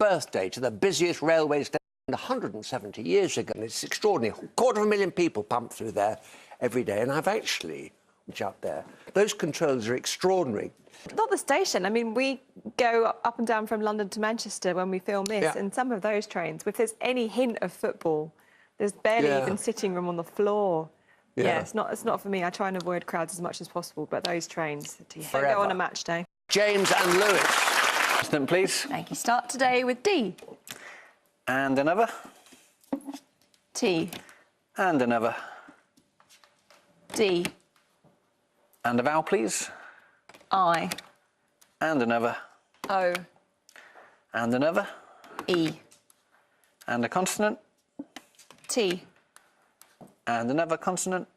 birthday to the busiest railway station 170 years ago. And it's extraordinary. 250,000 people pump through there every day. And I've actually, which out there, those controls are extraordinary. Not the station. I mean, we go up and down from London to Manchester when we film this, and some of those trains, if there's any hint of football, there's barely even sitting room on the floor. Yeah, it's not for me. I try and avoid crowds as much as possible, but those trains, don't go on a match day. James and Lewis. Consonant, please. Thank you. Start today with D. And another. T. And another. D. And a vowel, please. I. And another. O. And another. E. And a consonant. T. And another consonant.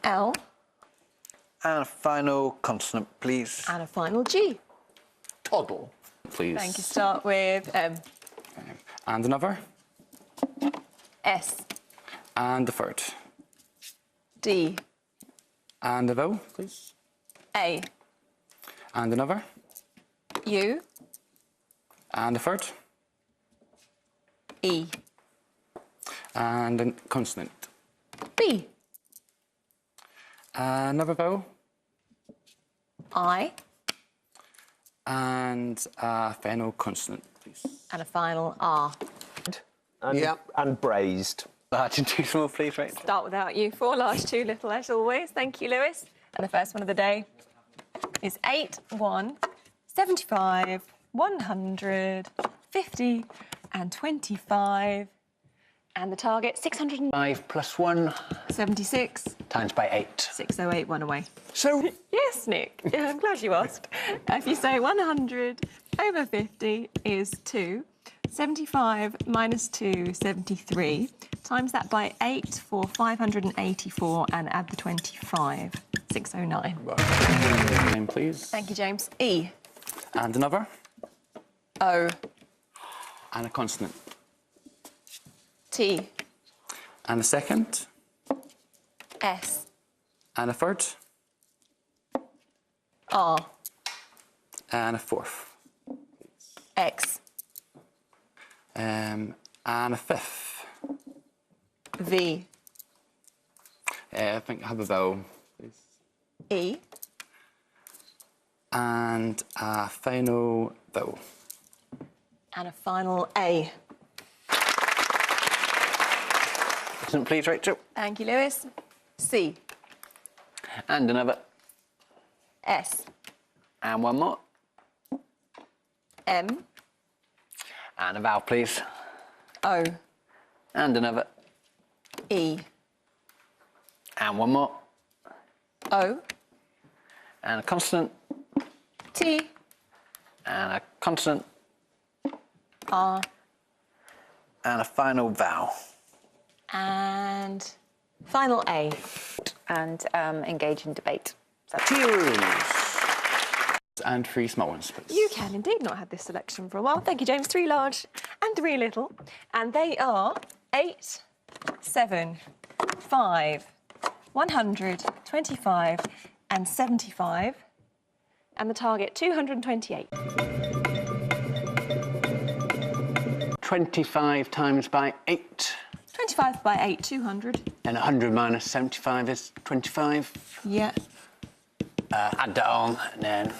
L. And a final consonant, please. And a final G. Toddle. Please. Thank you. Start with M. And another. S. And the third. D. And the vowel, please. A. And another. U. And the third. E. And a consonant. B. Another vowel. I. And a final consonant, please. And a final R. And braised. Large and too small, please, right? Start without you. 4 large, 2 little, as always. Thank you, Lewis. And the first one of the day is 8, 1, 75, 100, 50, and 25. And the target, 676. 5 plus 1 times by 8. 608, one away. So, Yes, Nick. Yeah, I'm glad you asked. If you say 100 over 50 is 2, 75 minus 2, 73. Times that by 8 for 584 and add the 25, 609. Name, please. Thank you, James. E. And another. O. And a consonant. T. And a second. S. And a third. R. And a fourth. X. And a fifth. V. I think I have a vowel, please. E. And a final vowel. And a final A. Consonant, please, Rachel. Thank you, Lewis. C. And another. S. And one more. M. And a vowel, please. O. And another. E. And one more. O. And a consonant. T. And a consonant. R. And a final vowel. And final A. And engage in debate. tea rooms. And 3 small ones, please. You can indeed not have this selection for a while. Thank you, James. 3 large and 3 little. And they are 8, 7, 5, 100, 25, and 75. And the target, 228. 25 times by 8. 25 by 8, 200. And 100 minus 75 is 25. Yeah. Add that on, and then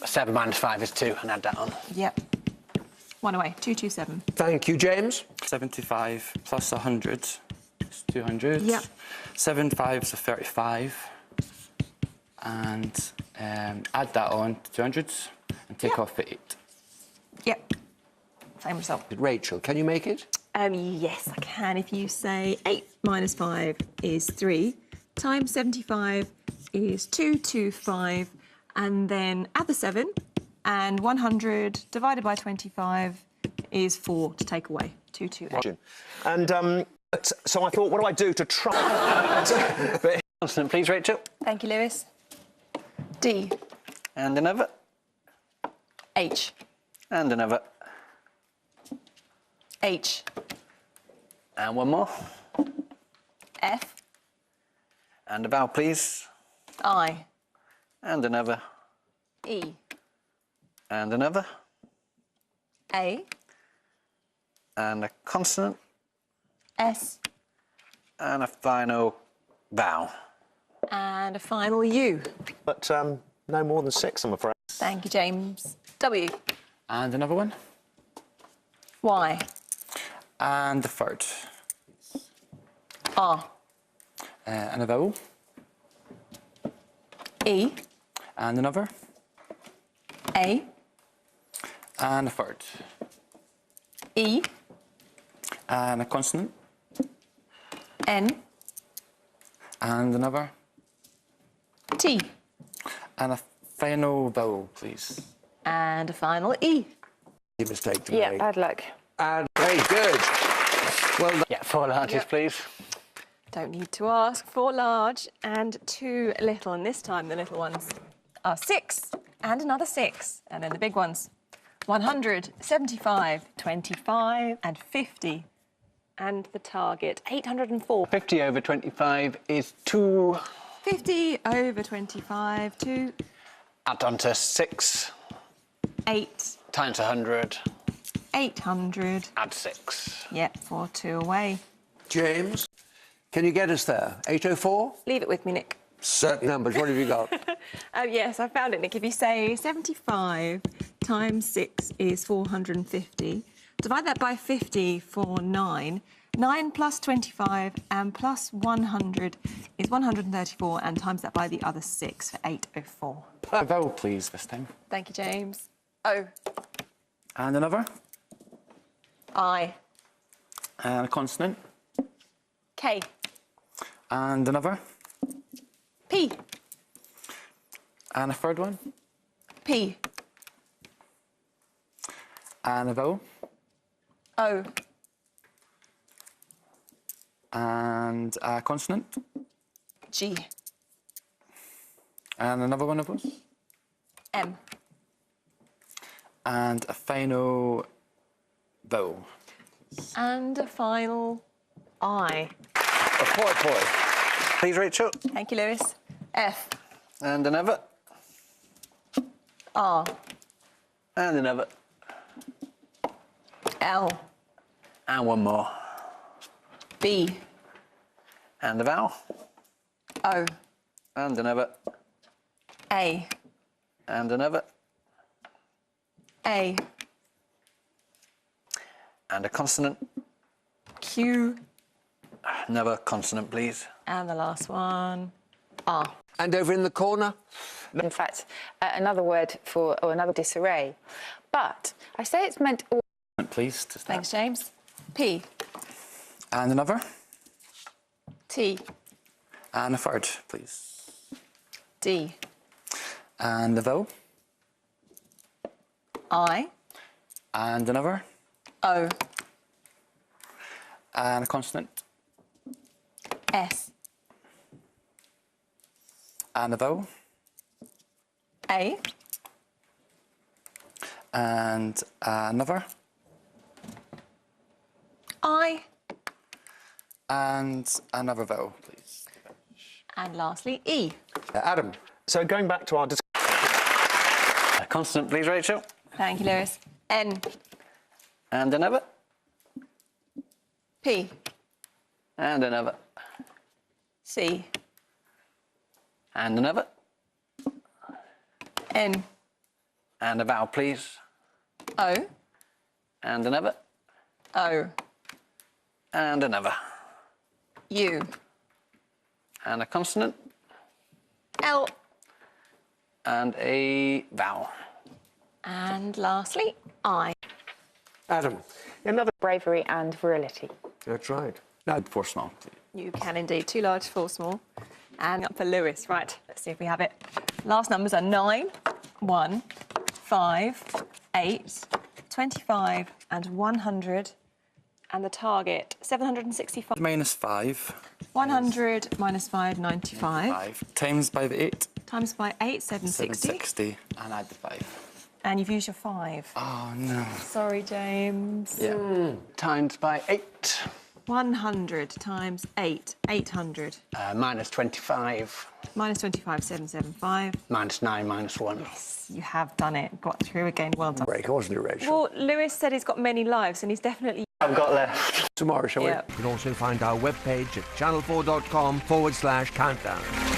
7 minus 5 is 2, and add that on. Yep. 1 away, 227. Thank you, James. 75 plus 100 is 200. Yep. 7 5s are 35. And add that on to 200 and take off the 8. Yep. Same result. Rachel, can you make it? Yes, I can. If you say 8 minus 5 is 3, times 75 is 225, and then add the 7, and 100 divided by 25 is 4 to take away, 228. And so I thought, what do I do to try? Consonant, please, Rachel. Thank you, Lewis. D. And another. H. And another. H. And one more. F. And a vowel, please. I. And another. E. And another. A. And a consonant. S. And a final vowel. And a final U. But no more than 6, I'm afraid. Thank you, James. W. And another one. Y. And the third. R. And a vowel. E. And another. A. And a third. E. And a consonant. N. And another. T. And a final vowel, please. And a final E. Mistake to Yeah, make. bad luck. And very good. Well done. Yeah, 4 larges, please. Don't need to ask. 4 large and 2 little. And this time the little ones are 6 and another 6. And then the big ones 100, 75, 25 and 50. And the target 804. 50 over 25 is 2. 50 over 25 to Add on to 6 8. times 100. 800. Add 6. Yep, 4, 2 away. James, can you get us there? 804? Leave it with me, Nick. Certain numbers. What have you got? Yes, I found it, Nick. If you say 75 times 6 is 450, divide that by 50 for 9. 9 plus 25 and plus 100 is 134, and times that by the other 6 for 804. A vowel, please, this time. Thank you, James. O. And another. I. And a consonant. K. And another. P. And a third one. P. And a vowel. O. And a consonant. G. And another one of those. M. And a final vowel. And a final I. A point. Please, Rachel. Thank you, Lewis. F. And another. R. And another. L. And one more. B. And a vowel. O. And another. A. And another. A. And a consonant. Q. Another consonant, please. And the last one, R. And over in the corner? In fact, another word for, or another disarray. But I say it's meant all. Please, to start. Thanks, James. P. And another. T. And a third, please. D. And a vowel. I. And another. O. And a consonant. S. And a vowel. A. And another. I. And another vowel, please. And lastly, E. Adam. So going back to our A consonant, please, Rachel. Thank you, Lewis. N. And another. P. And another. C. And another. N. And a vowel, please. O. And another. O. And another. U. And a consonant. L. And a vowel. And lastly, I. Adam. another. Bravery and virility. That's right. No, 4 small, please. You can indeed. 2 large, 4 small. And up for Lewis. Right, let's see if we have it. Last numbers are 9, 1, 5, 8, 25 and 100. And the target, 765. Minus 5. 100 minus 5, 95. 5. Times by the 8. Times by 8, 760. 760. And add the 5. And you've used your 5. Oh, no. Sorry, James. Yeah. Times by 8. 100 times 8, 800. Minus 25. Minus 25, 775. Minus 9, minus 1. Yes, you have done it. Got through again. Well done. Break, wasn't it, Rachel? Well, Lewis said he's got many lives, and he's definitely... I've got left. Tomorrow, shall we? Yep. You can also find our webpage at channel4.com/countdown.